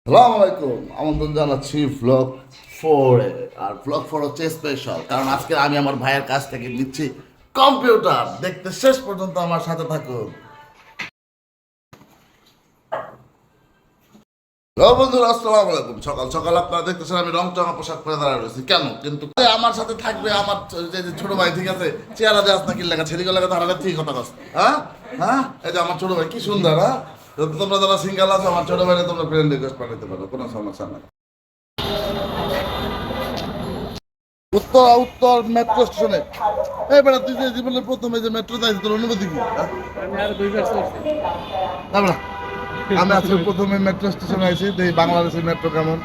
সালাম আলাইকুম, আমন্ত্রণ জানাচ্ছি ব্লগ ফোরে। আর ব্লগ ফোর হচ্ছে স্পেশাল, কারণ আজকে আমি আমার ভাইয়ের কাছ থেকে নিচ্ছি কম্পিউটার। দেখতে শেষ পর্যন্ত আমার সাথে থাকুন। হ্যালো বন্ধুরা, আসসালাম আলাইকুম। সকাল সকাল আপনারা দেখতেছেন আমি রং চঙা পোশাক পরে দাঁড়ায় রয়েছি। কেন? কিন্তু আমার সাথে থাকবে আমার যে ছোট ভাই, ঠিক আছে? চেহারা দেওয়া না কি লেখা ছেলেগুলো লেখা ধারা ঠিক কথা কস। হ্যাঁ হ্যাঁ, এই যে আমার ছোট ভাই কি সুন্দর। হ্যাঁ, তো তোমরা যারা সিঙ্গেল আছো আমার ছোট ভাইরে তোমরা ফ্রেন্ড রিকোয়েস্ট পাঠাতে পারো, কোনো সমস্যা নাই। উত্তর উত্তর মেট্রো স্টেশনে। এই বেটা, তুই যে জীবনের প্রথমে যে মেট্রো যাইছিস, তোর অনুভূতি কি? আমি আর দুইবার চলছি। না বেটা, আমি আজকে প্রথমে মেট্রো স্টেশনে আইছি, দেখি বাংলাদেশের মেট্রো কেমন।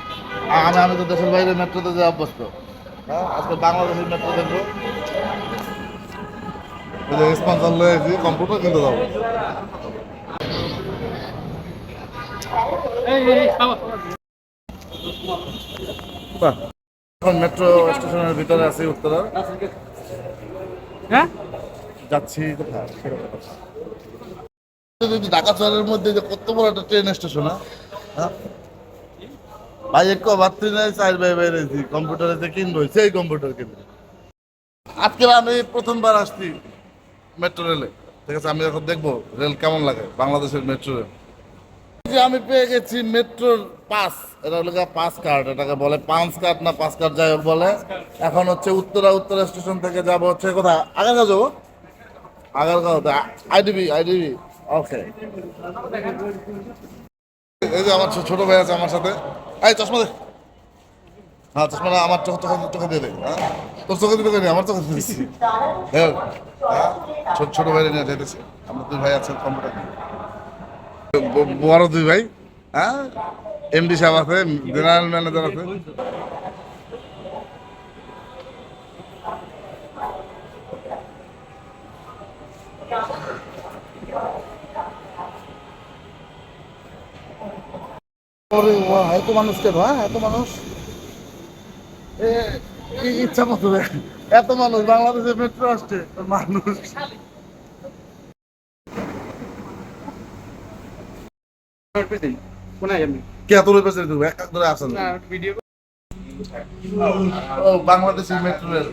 আমি তো দেশের বাইরে মেট্রোতে যে অভ্যস্ত। হ্যাঁ, আজকে বাংলাদেশের মেট্রো দেখবো। স্পন্সর লয়ে আইছি, কম্পিউটার কিনতে যাবো। এই খাওয়া। বাহ, এখন মেট্রো স্টেশনের ভিতরে আছি উত্তরা। হ্যাঁ, যাচ্ছি কোথায়? ঢাকা শহরের মধ্যে যে কত বড় একটা ট্রেন স্টেশন। হ্যাঁ ভাই, এক বাত্রি নাই, চার ভাই বাইরেছি কম্পিউটারে যে কিনবো, সেই কম্পিউটার কিনবো। আজকে আমি প্রথমবার আসছি মেট্রো রেলে, ঠিক আছে? আমি এখন দেখবো রেল কেমন লাগে, বাংলাদেশের মেট্রো রেল। যে আমি পেয়ে গেছি মেট্রোর পাস। এটা হলো পাস কার্ড, এটাকে বলে পাঁচ কার্ড না পাস কার্ড, যাই হোক বলে। এখন হচ্ছে উত্তরা স্টেশন থেকে যাব হচ্ছে কোথায়? আগারগাঁও যাবো। Agargaon IDB IDB. ওকে, এই যে আমার ছোট ভাই আছে আমার সাথে। এই চশমা দে। হ্যাঁ, চশমাটা আমার চোখে চোখে দিয়ে দে। হ্যাঁ, তোর চোখে দিতে পারি, আমার চোখে দিচ্ছি। হ্যাঁ, ছোট ছোট ভাই নিয়ে যেতেছি। আমার দুই ভাই আছে কম্পিউটার, বড় দুই ভাই। হ্যাঁ, এমডি সাহেব আছে, জেনারেল ম্যানেজার আছে। ওরে বাহ, এত মানুষ কেন? হ্যাঁ, এত মানুষ। ইচ্ছা মতো এত মানুষ বাংলাদেশে মেট্রো আসছে, মানুষ। কোনায় যাবেন? কে এত রয়ে পেছে এক এক ধরে আসেন? না, ভিডিও। ও, বাংলাদেশের মেট্রো রেল।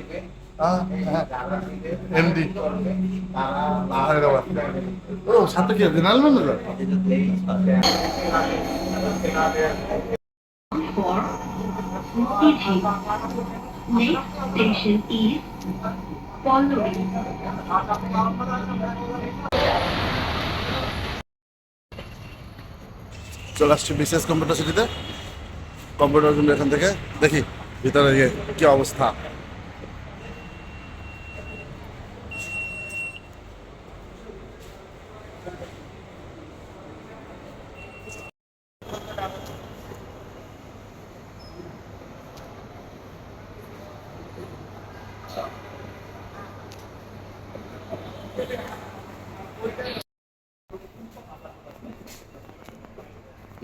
এমডি। ও, সাথে কি general manager? For City. Next station is Palluri. চলে আসছি বিশেষ কম্পিউটার সিটিতে। কম্পিউটার কিন্তু এখান থেকে দেখি ভিতরে গিয়ে কি অবস্থা।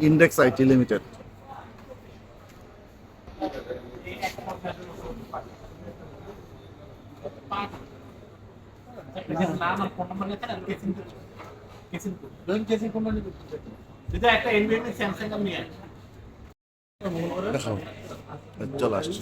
Index IT limited. একটা এনভিএমই স্যামসাং আমি নিয়ে দেখাও, চলে আসছি।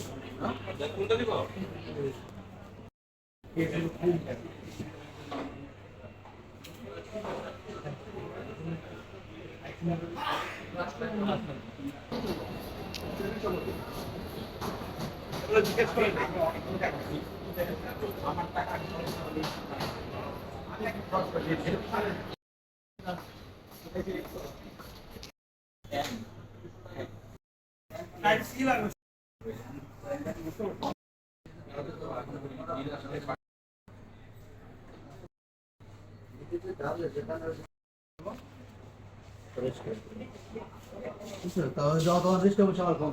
তাহলে যাওয়া তোমার রিস্ক হবে সবার ফোন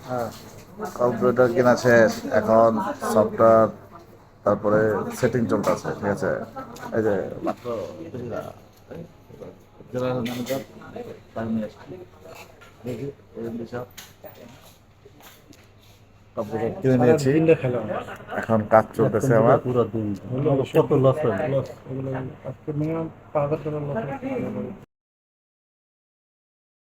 হ্যাঁ কম্পিউটার কেনা শেষ, এখন সফটওয়্যার, তারপরে সেটিং চলতেছে, ঠিক আছে? এই যে মাত্র জেনারেল ম্যানেজার দেখি, কম্পিউটার কিনে নিয়েছি, খেলা এখন কাজ চলতেছে আমার। পুরো দিন কত লস হয়? লস, এগুলো আজকে মিনিমাম $5,000 লস